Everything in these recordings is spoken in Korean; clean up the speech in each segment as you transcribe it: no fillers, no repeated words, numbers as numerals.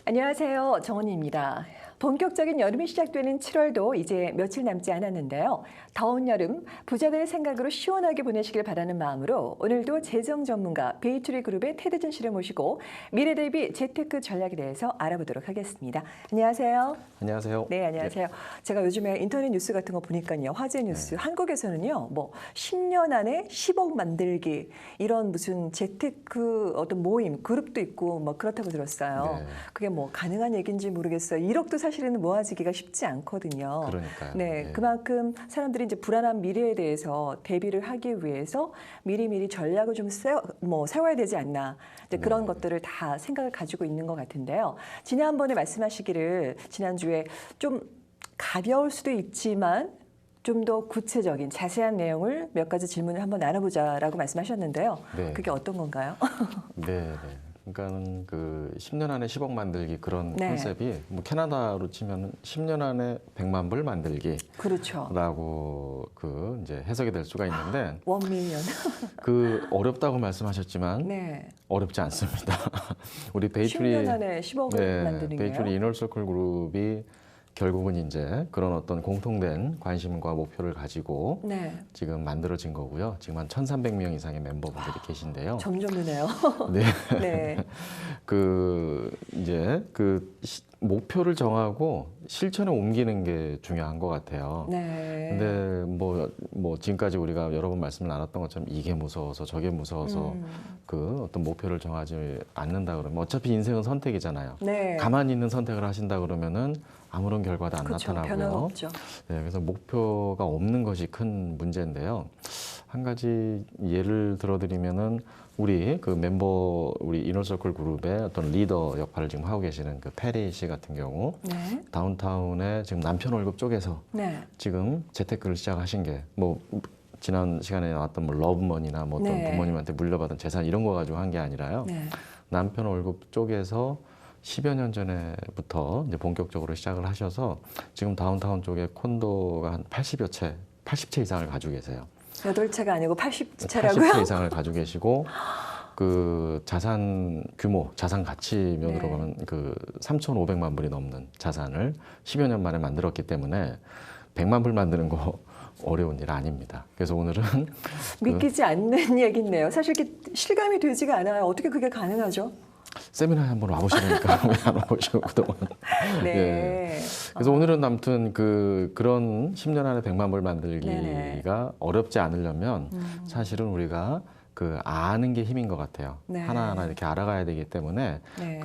안녕하세요. 정은희입니다. 본격적인 여름이 시작되는 7월도 이제 며칠 남지 않았는데요. 더운 여름 부자들의 생각으로 시원하게 보내시길 바라는 마음으로 오늘도 재정 전문가 베이투리 그룹의 테드준 씨를 모시고 미래 대비 재테크 전략에 대해서 알아보도록 하겠습니다. 안녕하세요. 안녕하세요. 네, 안녕하세요. 제가 요즘에 인터넷 뉴스 같은 거 보니까요. 화제 뉴스. 한국에서는요. 뭐 10년 안에 10억 만들기 이런 무슨 재테크 어떤 모임, 그룹도 있고 뭐 그렇다고 들었어요. 네. 그게 뭐 가능한 얘기인지 모르겠어요. 1억도 사실은 모아지기가 쉽지 않거든요. 그러니까요. 네, 예. 그만큼 사람들이 이제 불안한 미래에 대해서 대비를 하기 위해서 미리미리 전략을 좀 세워야 되지 않나. 이제 그런 것들을 다 생각을 가지고 있는 것 같은데요. 지난번에 말씀하시기를 지난주에 좀 가벼울 수도 있지만 좀 더 구체적인 자세한 내용을 몇 가지 질문을 한번 나눠보자라고 말씀하셨는데요. 네. 그게 어떤 건가요? 네. 그러니까는 그 10년 안에 10억 만들기 그런 네. 컨셉이 뭐 캐나다로 치면 10년 안에 100만 불 그렇죠. 만들기라고 그 이제 해석이 될 수가 있는데 1밀리언. 그 어렵다고 말씀하셨지만 네. 어렵지 않습니다. 우리 10년 안에 10억을 만드는 거예요? 베이투리 이너서클 그룹이 결국은 이제 그런 어떤 공통된 관심과 목표를 가지고 네. 지금 만들어진 거고요. 지금 한 1,300명 이상의 멤버분들이 계신데요. 점점 느네요. 네. 네. 그 이제 목표를 정하고 실천에 옮기는 게 중요한 것 같아요. 네. 근데 뭐 지금까지 우리가 여러 번 말씀을 나눴던 것처럼 이게 무서워서 저게 무서워서 그 어떤 목표를 정하지 않는다 그러면 어차피 인생은 선택이잖아요. 네. 가만히 있는 선택을 하신다 그러면은 아무런 결과도 안 그렇죠. 변화가 나타나고요. 없죠. 네, 그래서 목표가 없는 것이 큰 문제인데요. 한 가지 예를 들어드리면은 우리 그 멤버 우리 이너서클 그룹의 어떤 리더 역할을 지금 하고 계시는 그 페리 씨 같은 경우 네. 다운타운에 지금 남편 월급 쪽에서 네. 지금 재테크를 시작하신 게 뭐 지난 시간에 나왔던 뭐 러브머니나 뭐 어떤 네. 부모님한테 물려받은 재산 이런 거 가지고 한 게 아니라요. 네. 남편 월급 쪽에서 10여 년 전에부터 이제 본격적으로 시작을 하셔서 지금 다운타운 쪽에 콘도가 한 80채 이상을 가지고 계세요. 8채가 아니고 80채 80채라고요? 이상을 가지고 계시고 그 자산 규모, 자산 가치면으로 네. 보면 그 3,500만 불이 넘는 자산을 10여 년 만에 만들었기 때문에 100만 불 만드는 거 어려운 일 아닙니다. 그래서 오늘은 믿기지 않는 얘기네요. 사실 이렇게 실감이 되지가 않아요. 어떻게 그게 가능하죠? 세미나에 한번 와보시니까 왜 안 와보시고 그동안. 네. 예. 그래서 오늘은 아무튼 그런 10년 안에 100만 불 만들기가 네네. 어렵지 않으려면 사실은 우리가 그 아는 게 힘인 것 같아요. 네. 하나하나 이렇게 알아가야 되기 때문에 네.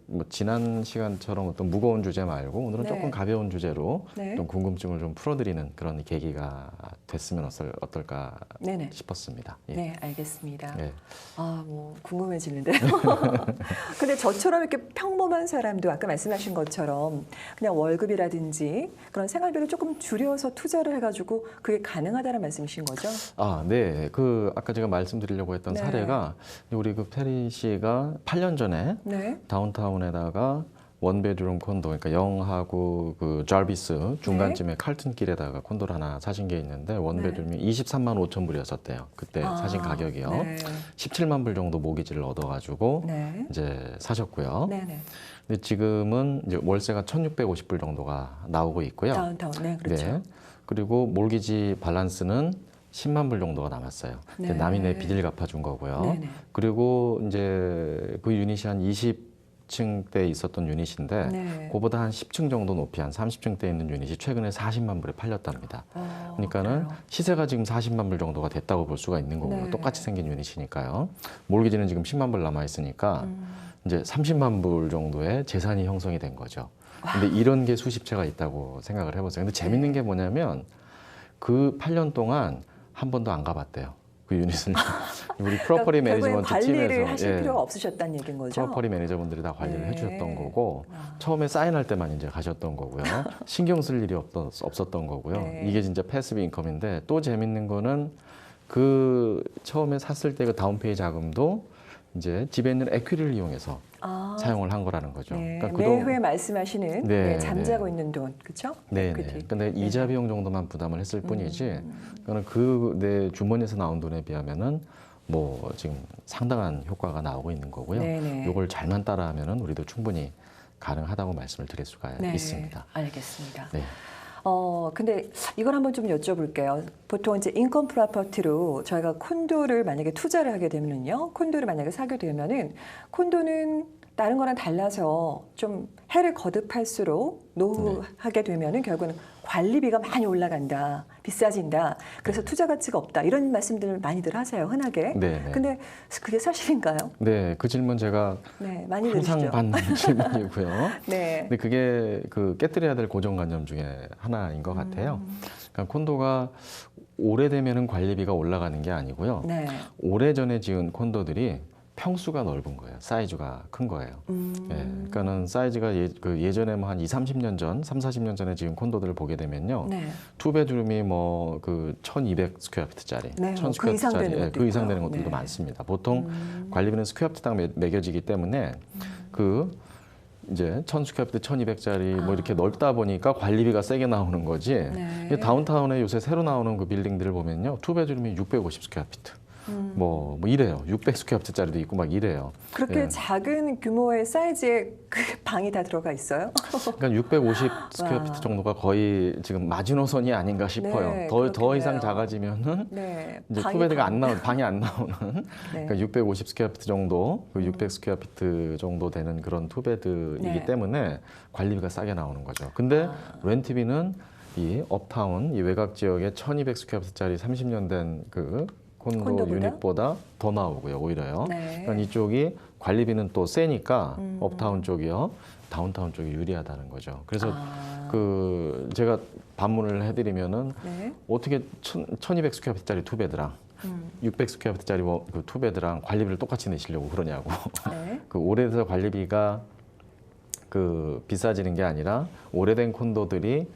뭐 지난 시간처럼 어떤 무거운 주제 말고 오늘은 네. 조금 가벼운 주제로 네. 좀 궁금증을 좀 풀어드리는 그런 계기가 됐으면 어떨까 네네. 싶었습니다. 예. 네, 알겠습니다. 예. 아, 뭐 궁금해지는데요. 근데 저처럼 이렇게 평범한 사람도 아까 말씀하신 것처럼 그냥 월급이라든지 그런 생활비를 조금 줄여서 투자를 해가지고 그게 가능하다는 말씀이신 거죠? 아, 네. 그 아까 제가 말씀드리려고 했던 네. 사례가 우리 그 페리 씨가 8년 전에 네. 다운타운에다가 원베드룸 콘도, 그러니까 영하고 그 자비스 중간쯤에 네. 칼튼길에다가 콘도를 하나 사신 게 있는데 원베드룸이 23만 5천 불이었었대요. 그때 사신 가격이요. 네. 17만 불 정도 모기지를 얻어가지고 네. 이제 사셨고요. 네네. 근데 지금은 이제 월세가 1,650불 정도가 나오고 있고요. 다운타운. 네, 그렇죠. 네. 그리고 몰기지 밸런스는 10만 불 정도가 남았어요. 네. 남이 내 빚을 갚아준 거고요. 네네. 그리고 이제 그 유닛이 한 20층대에 있었던 유닛인데 네. 그보다 한 10층 정도 높이 한 30층대에 있는 유닛이 최근에 40만 불에 팔렸답니다. 그러니까는 그래요. 시세가 지금 40만 불 정도가 됐다고 볼 수가 있는 거고요. 네. 똑같이 생긴 유닛이니까요. 몰기지는 지금 10만 불 남아 있으니까 이제 30만 불 정도의 재산이 형성이 된 거죠. 근데 이런 게 수십 채가 있다고 생각을 해보세요. 근데 재밌는 게 뭐냐면 그 8년 동안 한 번도 안 가봤대요. 그 유닛을. 우리 프로퍼리 그러니까 결국엔 매니지먼트 관리를 팀에서 하실 필요가 없으셨다는 얘기인 거죠? 프로퍼리 매니저분들이 다 관리를 네. 해주셨던 거고 아. 처음에 사인할 때만 이제 가셨던 거고요. 신경 쓸 일이 없었던 거고요. 네. 이게 진짜 패시브 인컴인데 또 재밌는 거는 그 처음에 샀을 때 그 다운페이 자금도 이제 집에 있는 에퀴리를 이용해서 사용을 한 거라는 거죠. 네, 그러니까 매회 말씀하시는 네, 네, 잠자고 네. 있는 돈, 그렇죠? 네, 근데 이자 비용 정도만 부담을 했을 뿐이지, 그거는 그 내 주머니에서 나온 돈에 비하면은 뭐 지금 상당한 효과가 나오고 있는 거고요. 네네. 이걸 잘만 따라하면은 우리도 충분히 가능하다고 말씀을 드릴 수가 있습니다. 알겠습니다. 네. 근데 이걸 한번 좀 여쭤볼게요. 보통 이제 인컴 프로퍼티로 저희가 콘도를 만약에 투자를 하게 되면은요, 콘도를 만약에 사게 되면은 콘도는 다른 거랑 달라서 좀 해를 거듭할수록 노후하게 되면은 결국은 관리비가 많이 올라간다, 비싸진다. 그래서 투자 가치가 없다. 이런 말씀들을 많이들 하세요, 흔하게. 네. 근데 그게 사실인가요? 네, 그 질문 제가 네, 많이 항상 들으시죠. 받는 질문이고요. 네. 근데 그게 그 깨뜨려야 될 고정관념 중에 하나인 것 같아요. 그러니까 콘도가 오래되면은 관리비가 올라가는 게 아니고요. 네. 오래전에 지은 콘도들이 평수가 넓은 거예요. 사이즈가 큰 거예요. 예, 그러니까는 사이즈가 예전에 뭐 한 30년 전, 40년 전에 지은 콘도들을 보게 되면요. 네. 투베드룸이 뭐 그 1200 스퀘어피트짜리, 네, 1000 그 이상 스퀘어피트짜리, 되는 것도 그 이상 있고요. 되는 것들도 네. 많습니다. 보통 관리비는 스퀘어피트당 매겨지기 때문에 그 이제 1000 스퀘어피트, 1200짜리 뭐 이렇게 넓다 보니까 관리비가 세게 나오는 거지. 네. 다운타운에 요새 새로 나오는 그 빌딩들을 보면요. 투베드룸이 650 스퀘어피트. 뭐 이래요. 600 스퀘어피트짜리도 있고 막 이래요. 그렇게 예. 작은 규모의 사이즈의 그 방이 다 들어가 있어요? 그러니까 650 스퀘어피트 정도가 거의 지금 마지노선이 아닌가 싶어요. 네, 더 그렇겠네요. 이상 작아지면은 네. 이제 방이 투베드가 다- 방이 안 나오는 네. 그러니까 650 스퀘어피트 정도, 그 600 스퀘어피트 정도 되는 그런 투베드이기 네. 때문에 관리비가 싸게 나오는 거죠. 근데 렌트비는 이 업타운, 이 외곽 지역에 1200 스퀘어피트짜리 30년 된 그 콘도 콘도보다? 유닛보다 더 나오고요, 오히려요. 네. 그러니까 이쪽이 관리비는 또 세니까 업타운 쪽이요, 다운타운 쪽이 유리하다는 거죠. 그래서 그 제가 반문을 해드리면은 네. 어떻게 1200 스퀘어피트짜리 투베드랑 600 스퀘어피트짜리 그 투베드랑 관리비를 똑같이 내시려고 그러냐고. 네. 그 오래돼서 관리비가 그 비싸지는 게 아니라 오래된 콘도들이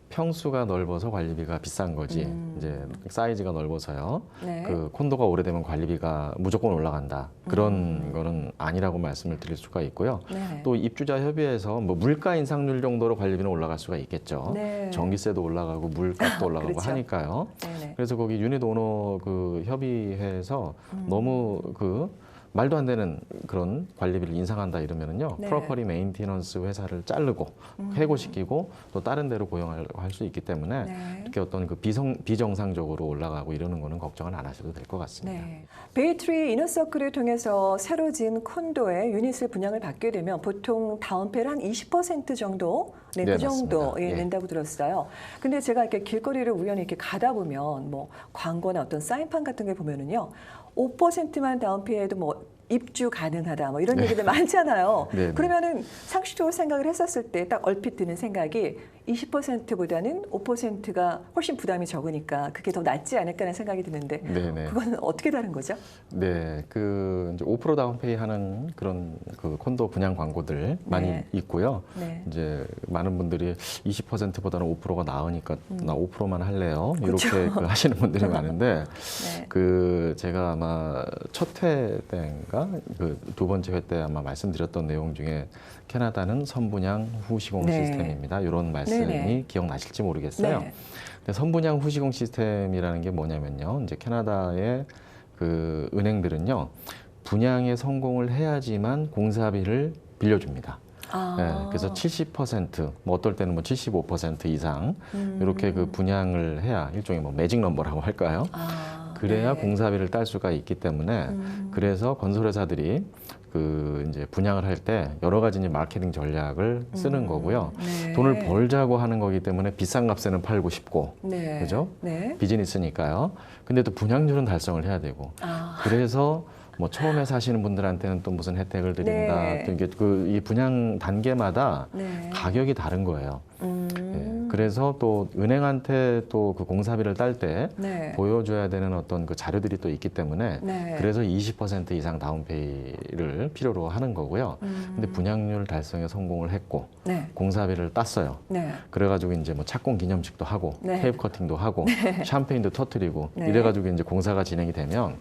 평수가 넓어서 관리비가 비싼 거지. 이제 사이즈가 넓어서요. 네. 그 콘도가 오래되면 관리비가 무조건 올라간다. 그런 거는 아니라고 말씀을 드릴 수가 있고요. 네. 또 입주자 협의회에서 뭐 물가 인상률 정도로 관리비는 올라갈 수가 있겠죠. 네. 전기세도 올라가고 물값도 올라가고 그렇죠. 하니까요. 네네. 그래서 거기 유닛 오너 그 협의회에서 너무 그 말도 안 되는 그런 관리비를 인상한다 이러면은요. 네. 프로퍼리 메인티넌스 회사를 자르고 해고시키고 또 다른 데로 고용할 수 있기 때문에 네. 이렇게 어떤 그 비정상적으로 올라가고 이러는 거는 걱정은 안 하셔도 될 것 같습니다. 네. 베이트리 이너서클을 통해서 새로 지은 콘도에 유닛을 분양을 받게 되면 보통 다운페를 한 20% 정도, 네, 네, 그 정도 맞습니다. 예. 낸다고 들었어요. 근데 제가 이렇게 길거리를 우연히 이렇게 가다 보면 뭐 광고나 어떤 사인판 같은 게 보면은요, 5%만 다운페이해도 뭐 입주 가능하다 뭐 이런 얘기들 많잖아요. 네, 네. 그러면은 상식적으로 생각을 했었을 때 딱 얼핏 드는 생각이 20%보다는 5%가 훨씬 부담이 적으니까 그게 더 낫지 않을까라는 생각이 드는데 네네. 그거는 어떻게 다른 거죠? 네, 그 이제 5% 다운페이 하는 그런 그 콘도 분양 광고들 많이 네. 있고요. 네. 이제 많은 분들이 20%보다는 5%가 나으니까 나 5%만 할래요. 그쵸. 이렇게 그 하시는 분들이 많은데 네. 그 제가 아마 첫 회 때인가 그 두 번째 회 때 아마 말씀드렸던 내용 중에 캐나다는 선분양 후시공 네. 시스템입니다. 이런 말씀이 네네. 기억나실지 모르겠어요. 네. 근데 선분양 후시공 시스템이라는 게 뭐냐면요. 이제 캐나다의 그 은행들은요. 분양에 성공을 해야지만 공사비를 빌려줍니다. 아. 네, 그래서 70%, 뭐 어떨 때는 뭐 75% 이상 이렇게 그 분양을 해야 일종의 뭐 매직 넘버라고 할까요? 아, 그래야 네. 공사비를 딸 수가 있기 때문에 그래서 건설회사들이 그 이제 분양을 할 때 여러 가지 이제 마케팅 전략을 쓰는 거고요. 네. 돈을 벌자고 하는 거기 때문에 비싼 값에는 팔고 싶고, 네. 그죠? 네. 비즈니스니까요. 근데 또 분양률은 달성을 해야 되고, 아. 그래서 뭐 처음에 사시는 분들한테는 또 무슨 혜택을 드린다. 네. 또 이게 그 이 분양 단계마다 네. 가격이 다른 거예요. 예, 그래서 또 은행한테 또 그 공사비를 딸 때 네. 보여줘야 되는 어떤 그 자료들이 또 있기 때문에 네. 그래서 20% 이상 다운페이를 필요로 하는 거고요. 근데 분양률 달성에 성공을 했고 네. 공사비를 땄어요. 네. 그래가지고 이제 뭐 착공 기념식도 하고 네. 테이프 커팅도 하고 샴페인도 터트리고 네. 이래가지고 이제 공사가 진행이 되면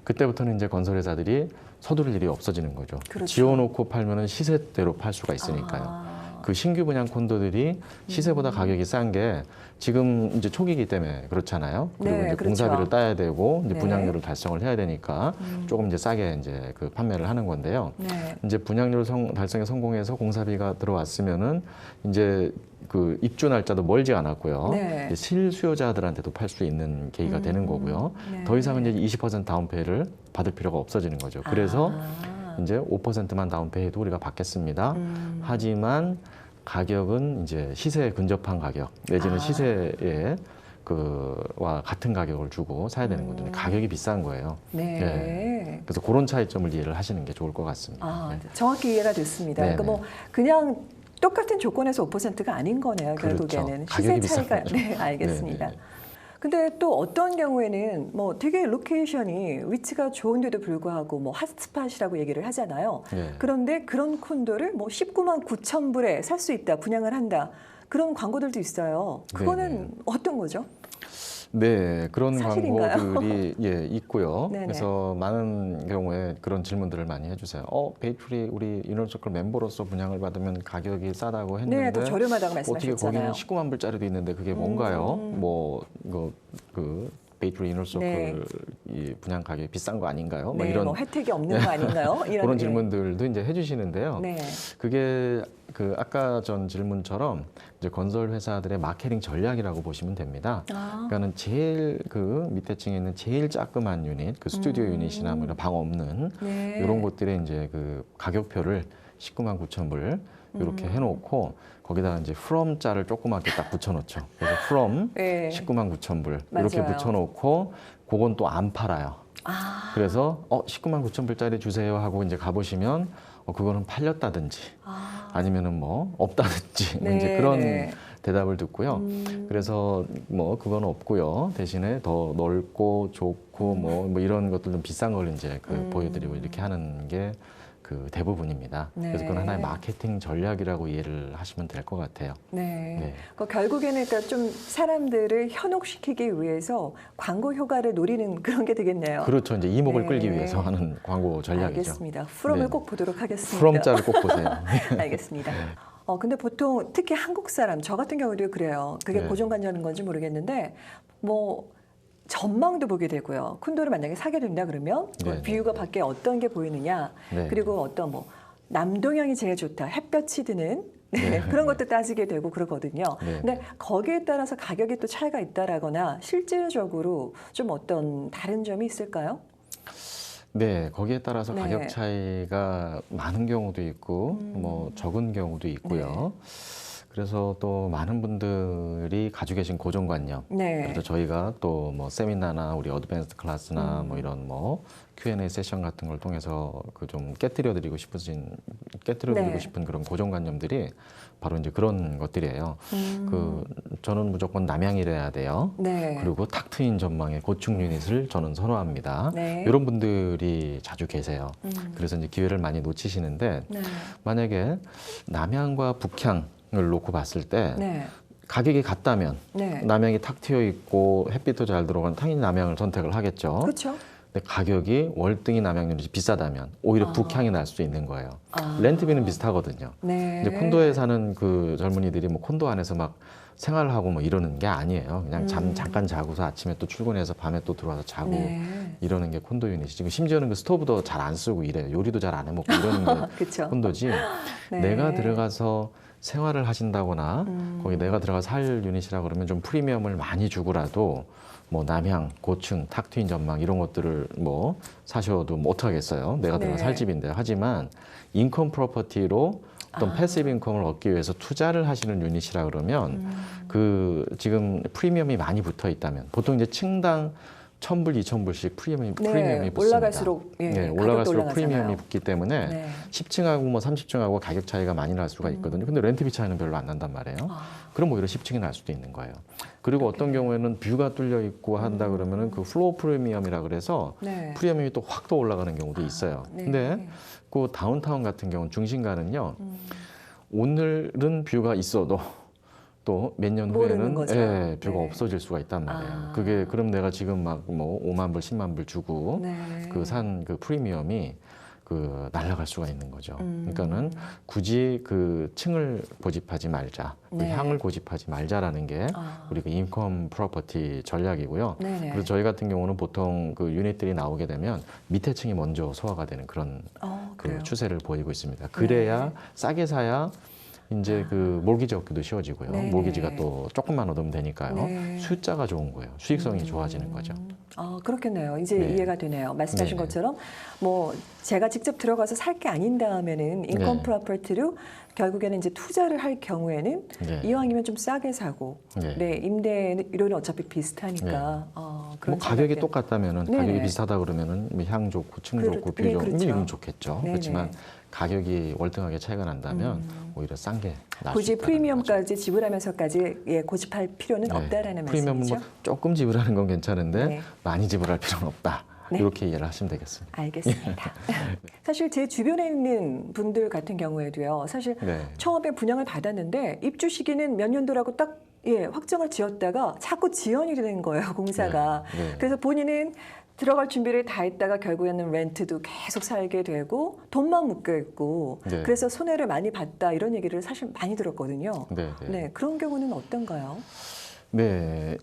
그때부터는 이제 건설회사들이 서두를 일이 없어지는 거죠. 그렇죠. 지어놓고 팔면은 시세대로 팔 수가 있으니까요. 아. 그 신규 분양 콘도들이 시세보다 가격이 싼 게 지금 이제 초기이기 때문에 그렇잖아요. 그리고 네, 이제 그렇죠. 공사비를 따야 되고 이제 네. 분양료를 달성을 해야 되니까 조금 이제 싸게 이제 그 판매를 하는 건데요. 네. 이제 분양료 달성에 성공해서 공사비가 들어왔으면은 이제 그 입주 날짜도 멀지 않았고요. 네. 이제 실수요자들한테도 팔 수 있는 계기가 되는 거고요. 네. 더 이상은 이제 20% 다운페이를 받을 필요가 없어지는 거죠. 그래서 이제 5%만 다운페이도 우리가 받겠습니다. 하지만 가격은 이제 시세에 근접한 가격 내지는 시세에 그와 같은 가격을 주고 사야 되는 거죠. 가격이 비싼 거예요. 네. 네. 그래서 그런 차이점을 이해를 하시는 게 좋을 것 같습니다. 네. 정확히 이해가 됐습니다. 네네. 그러니까 뭐 그냥 똑같은 조건에서 5%가 아닌 거네요. 그렇죠. 결국에는 시세 가격이 비싼 차이가. 거죠. 네, 알겠습니다. 네네. 근데 또 어떤 경우에는 뭐 되게 로케이션이 위치가 좋은데도 불구하고 뭐 핫스팟이라고 얘기를 하잖아요. 네. 그런데 그런 콘도를 뭐 19만 9천 불에 살 수 있다, 분양을 한다. 그런 광고들도 있어요. 그거는 네네. 어떤 거죠? 네, 그런 사실인가요? 광고들이 있고요. 네네. 그래서 많은 경우에 그런 질문들을 많이 해주세요. 베이풀이 우리 이너서클 멤버로서 분양을 받으면 가격이 싸다고 했는데 네, 더 저렴하다고 어떻게 말씀하셨잖아요. 거기는 19만 불짜리도 있는데 그게 뭔가요? 뭐 이거 그 베이풀 이너서클 네. 이 분양 가격이 비싼 거 아닌가요? 막 네, 이런 뭐 혜택이 없는 거 아닌가요? 이런 그런 예. 질문들도 이제 해주시는데요. 네. 그게 그 아까 전 질문처럼 이제 건설 회사들의 마케팅 전략이라고 보시면 됩니다. 그러니까는 제일 그 밑에 층에 있는 제일 자그만 유닛, 그 스튜디오 유닛이나 뭐 이런 방 없는 네. 이런 곳들에 이제 그 가격표를 19만 9천 불 이렇게 해놓고 거기다가 이제 from 자를 조그맣게 딱 붙여놓죠. 그래서 from 네. 19만 9천 불 이렇게 맞아요. 붙여놓고 그건 또 안 팔아요. 그래서 19만 9천 불짜리 주세요 하고 이제 가보시면 그거는 팔렸다든지 아니면은 뭐 없다든지 네, 이제 그런 네. 대답을 듣고요. 그래서 뭐 그건 없고요. 대신에 더 넓고 좋고 뭐 이런 것들 좀 비싼 걸 이제 그 보여드리고 이렇게 하는 게 그 대부분입니다. 네. 그래서 그건 하나의 마케팅 전략이라고 이해를 하시면 될 것 같아요. 네. 네. 그러니까 결국에는 그러니까 좀 사람들을 현혹시키기 위해서 광고 효과를 노리는 그런 게 되겠네요. 그렇죠. 이제 이목을 네. 끌기 위해서 하는 광고 전략이죠. 알겠습니다. 프롬을 네. 꼭 보도록 하겠습니다. 프롬자를 꼭 보세요. 알겠습니다. 근데 보통 특히 한국 사람, 저 같은 경우도 그래요. 그게 네. 고정관념인 건지 모르겠는데 뭐 전망도 보게 되고요. 콘도를 만약에 사게 된다 그러면 뭐 네, 뷰가 밖에 어떤 게 보이느냐, 네. 그리고 어떤 뭐 남동향이 제일 좋다, 햇볕이 드는 네, 그런 것도 따지게 되고 그러거든요. 네. 근데 거기에 따라서 가격이 또 차이가 있다라거나 실질적으로 좀 어떤 다른 점이 있을까요? 네, 거기에 따라서 네. 가격 차이가 많은 경우도 있고 뭐 적은 경우도 있고요. 그래서 또 많은 분들이 가지고 계신 고정관념. 네. 그래서 저희가 또 뭐 세미나나 우리 어드밴스드 클래스나 뭐 이런 뭐 Q&A 세션 같은 걸 통해서 그 좀 깨뜨려드리고 네. 싶은 그런 고정관념들이 바로 이제 그런 것들이에요. 그 저는 무조건 남향이래야 돼요. 네. 그리고 탁 트인 전망의 고층 유닛을 저는 선호합니다. 네. 이런 분들이 자주 계세요. 그래서 이제 기회를 많이 놓치시는데 네. 만약에 남향과 북향을 놓고 봤을 때 네. 가격이 같다면 네. 남향이 탁 트여 있고 햇빛도 잘 들어가는 당연히 남향을 선택을 하겠죠. 그렇죠. 근데 가격이 월등히 남향 유닛이 비싸다면 오히려 북향이 날 수도 있는 거예요. 렌트비는 비슷하거든요. 네. 이제 콘도에 사는 그 젊은이들이 뭐 콘도 안에서 막 생활을 하고 뭐 이러는 게 아니에요. 그냥 잠깐 자고서 아침에 또 출근해서 밤에 또 들어와서 자고 네. 이러는 게 콘도 유닛이 지금 심지어는 그 스토브도 잘 안 쓰고 이래요. 요리도 잘 안 해먹고 이러는 게 그렇죠. 콘도지. 네. 내가 들어가서 생활을 하신다거나 거기 내가 들어가서 살 유닛이라 그러면 좀 프리미엄을 많이 주고라도 뭐 남향, 고층, 탁 트인 전망 이런 것들을 뭐 사셔도 뭐 어떡하겠어요. 내가 들어가 네. 살 집인데. 하지만 인컴 프로퍼티로 어떤 패시브 인컴을 얻기 위해서 투자를 하시는 유닛이라 그러면 그 지금 프리미엄이 많이 붙어 있다면 보통 이제 층당 1,000불, 2,000불씩 프리미엄이 붙습니다. 올라갈수록 예, 네, 가격도 올라갈수록 올라가잖아요. 프리미엄이 붙기 때문에 네. 10층하고 뭐 30층하고 가격 차이가 많이 날 수가 있거든요. 근데 렌트비 차이는 별로 안 난단 말이에요. 그럼 오히려 10층이 날 수도 있는 거예요. 그리고 어떤 경우에는 뷰가 뚫려 있고 한다 그러면은 그 플로어 프리미엄이라 그래서 네. 프리미엄이 또 확 더 올라가는 경우도 있어요. 네. 근데 그 다운타운 같은 경우는 중심가는요. 오늘은 뷰가 있어도 또 몇 년 모르는 후에는 거죠. 예, 뷰가 네. 없어질 수가 있단 말이에요. 아. 그게 그럼 내가 지금 막 뭐 5만 불, 10만 불 주고 네. 그 산 그 프리미엄이 날아갈 수가 있는 거죠. 그러니까는 굳이 그 층을 고집하지 말자, 그 네. 향을 고집하지 말자라는 게 우리 그 인컴 프로퍼티 전략이고요. 네네. 그래서 저희 같은 경우는 보통 그 유닛들이 나오게 되면 밑에 층이 먼저 소화가 되는 그런 그 그래요? 추세를 보이고 있습니다. 그래야 네. 싸게 사야 이제 그 몰기지 얻기도 쉬워지고요. 네네. 몰기지가 또 조금만 얻으면 되니까요. 네. 숫자가 좋은 거예요. 수익성이 좋아지는 거죠. 그렇겠네요. 이제 네. 이해가 되네요. 말씀하신 네네. 것처럼 뭐 제가 직접 들어가서 살 게 아닌 다음에는 인컴 네. 프로퍼티로 결국에는 이제 투자를 할 경우에는 네. 이왕이면 좀 싸게 사고, 네. 임대료는 어차피 비슷하니까 그런 뭐 가격이 생각들. 똑같다면은 네네. 가격이 비슷하다 그러면은 뭐향 좋고 층 좋고 뷰 좋고 그렇죠. 이건 좋겠죠. 네네. 그렇지만 가격이 월등하게 차이가 난다면 오히려 싼 게 나을 수 굳이 있다는 거죠. 프리미엄까지 지불하면서까지 고집할 필요는 네. 없다라는 프리미엄은 말씀이죠. 뭐 조금 지불하는 건 괜찮은데 네. 많이 지불할 필요는 없다. 네. 이렇게 이해를 하시면 되겠습니다. 알겠습니다. 사실 제 주변에 있는 분들 같은 경우에도요. 사실 네. 처음에 분양을 받았는데 입주 시기는 몇 년도라고 딱 확정을 지었다가 자꾸 지연이 되는 거예요, 공사가. 네. 네. 그래서 본인은 들어갈 준비를 다 했다가 결국에는 렌트도 계속 살게 되고 돈만 묶여 있고 네. 그래서 손해를 많이 봤다 이런 얘기를 사실 많이 들었거든요. 네, 네. 네, 그런 경우는 어떤가요? 네,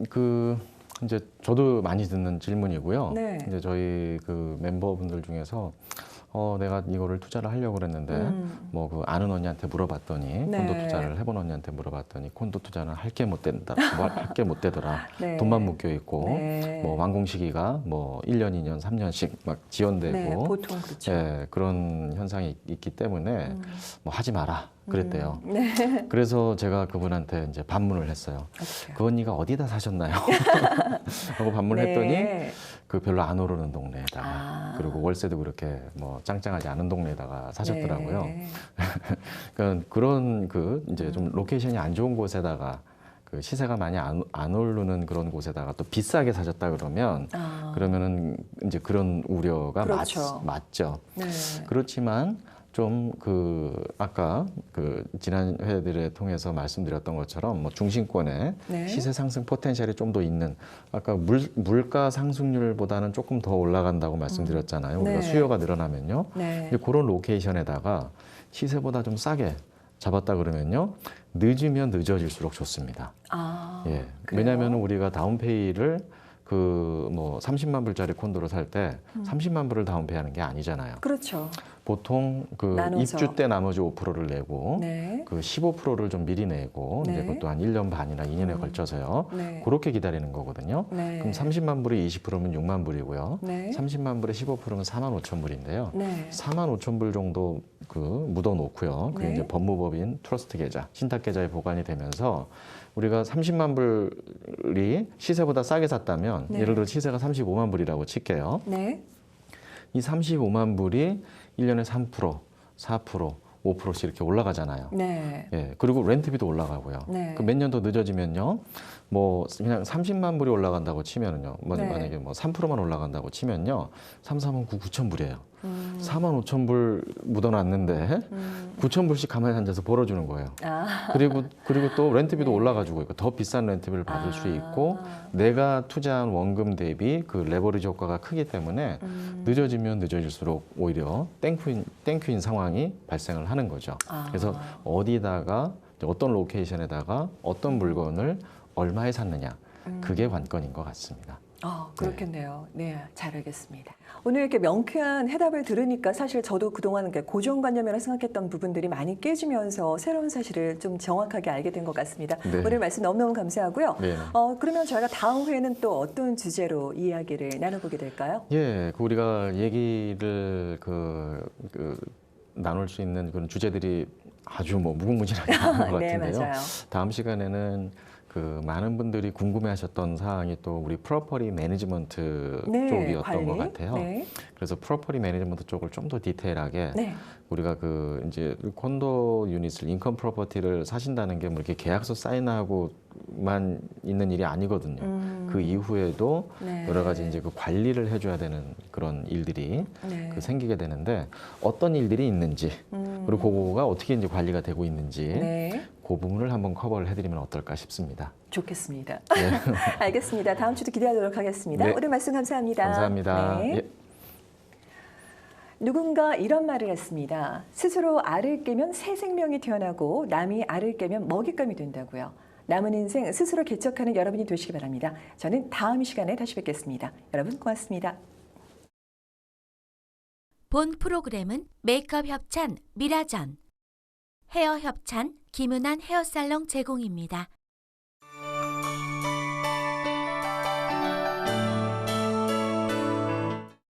이제 저도 많이 듣는 질문이고요. 네. 이제 저희 그 멤버분들 중에서 내가 이거를 투자를 하려고 그랬는데 뭐 그 아는 언니한테 물어봤더니 네. 콘도 투자를 해본 언니한테 물어봤더니 콘도 투자는 할 게 못 된다, 할 게 못 되더라. 네. 돈만 묶여 있고 네. 뭐 완공 시기가 뭐 1년, 2년, 3년씩 막 지연되고 네, 보통 그렇죠. 예, 그런 현상이 있기 때문에 뭐 하지 마라 그랬대요. 네. 그래서 제가 그분한테 이제 반문을 했어요. 어떡해요? 그 언니가 어디다 사셨나요? 하고 반문을 했더니 네. 그 별로 안 오르는 동네에다가 아. 그리고 월세도 그렇게 뭐 짱짱하지 않은 동네에다가 사셨더라고요. 네. 그러니까 그런 이제 좀 로케이션이 안 좋은 곳에다가 그 시세가 많이 안 오르는 그런 곳에다가 또 비싸게 사셨다 그러면 그러면은 이제 그런 우려가 그렇죠. 맞죠. 네. 그렇지만 좀 아까 지난 회들에 통해서 말씀드렸던 것처럼 뭐 중심권에 네. 시세 상승 포텐셜이 좀 더 있는 아까 물가 상승률보다는 조금 더 올라간다고 말씀드렸잖아요. 우리가 네. 수요가 늘어나면요. 네. 근데 그런 로케이션에다가 시세보다 좀 싸게 잡았다 그러면요. 늦으면 늦어질수록 좋습니다. 예. 그래요? 왜냐하면 우리가 다운페이를 뭐 30만 불짜리 콘도를 살 때 30만 불을 다운페이하는 게 아니잖아요. 그렇죠. 보통 나눠서. 입주 때 나머지 5%를 내고 네. 15%를 좀 미리 내고 네. 이제 그것도 한 1년 반이나 2년에 걸쳐서요. 네. 그렇게 기다리는 거거든요. 네. 그럼 30만 불이 20%면 6만 불이고요. 네. 30만 불에 15%면 4만 5천 불인데요. 네. 4만 5천 불 정도 묻어 놓고요. 그게 네. 이제 법무법인 트러스트 계좌, 신탁 계좌에 보관이 되면서 우리가 30만 불이 시세보다 싸게 샀다면 네. 예를 들어 시세가 35만 불이라고 칠게요. 네. 이 35만 불이 1년에 3%, 4%, 5%씩 이렇게 올라가잖아요. 네. 예, 그리고 렌트비도 올라가고요. 네. 몇 년 더 늦어지면요, 뭐 그냥 30만 불이 올라간다고 치면은요, 네. 만약에 뭐 3%만 올라간다고 치면요, 3, 4만 9, 9천 불이에요. 4만 5천 불 묻어놨는데 9천 불씩 가만히 앉아서 벌어주는 거예요. 그리고 또 렌트비도 네. 올라가지고 더 비싼 렌트비를 받을 수 있고 내가 투자한 원금 대비 그 레버리지 효과가 크기 때문에 늦어지면 늦어질수록 오히려 땡큐인 상황이 발생을 하는 거죠. 그래서 어디다가 어떤 로케이션에다가 어떤 물건을 얼마에 샀느냐 그게 관건인 것 같습니다. 그렇겠네요. 네, 잘 알겠습니다. 오늘 이렇게 명쾌한 해답을 들으니까 사실 저도 그동안 고정관념이라 생각했던 부분들이 많이 깨지면서 새로운 사실을 좀 정확하게 알게 된 것 같습니다. 네. 오늘 말씀 너무너무 감사하고요. 네. 그러면 저희가 다음 회에는 또 어떤 주제로 이야기를 나눠보게 될까요? 예, 우리가 얘기를 나눌 수 있는 그런 주제들이 아주 뭐 무궁무진하게 많은 것 네, 같은데요. 맞아요. 다음 시간에는 많은 분들이 궁금해하셨던 사항이 또 우리 프로퍼티 매니지먼트 네, 쪽이었던 관리. 것 같아요. 네. 그래서 프로퍼티 매니지먼트 쪽을 좀 더 디테일하게 네. 우리가 이제 콘도 유닛을 인컴 프로퍼티를 사신다는 게 뭐 이렇게 계약서 사인하고만 있는 일이 아니거든요. 그 이후에도 네. 여러 가지 이제 관리를 해줘야 되는 그런 일들이 네. 생기게 되는데 어떤 일들이 있는지 그리고 그거가 어떻게 이제 관리가 되고 있는지 네. 그 부분을 한번 커버를 해드리면 어떨까 싶습니다. 좋겠습니다. 알겠습니다. 다음 주도 기대하도록 하겠습니다. 네. 오늘 말씀 감사합니다. 감사합니다. 네. 예. 누군가 이런 말을 했습니다. 스스로 알을 깨면 새 생명이 태어나고 남이 알을 깨면 먹잇감이 된다고요. 남은 인생 스스로 개척하는 여러분이 되시기 바랍니다. 저는 다음 시간에 다시 뵙겠습니다. 여러분 고맙습니다. 본 프로그램은 메이크업 협찬 미라전, 헤어 협찬 김은한 헤어살롱 제공입니다.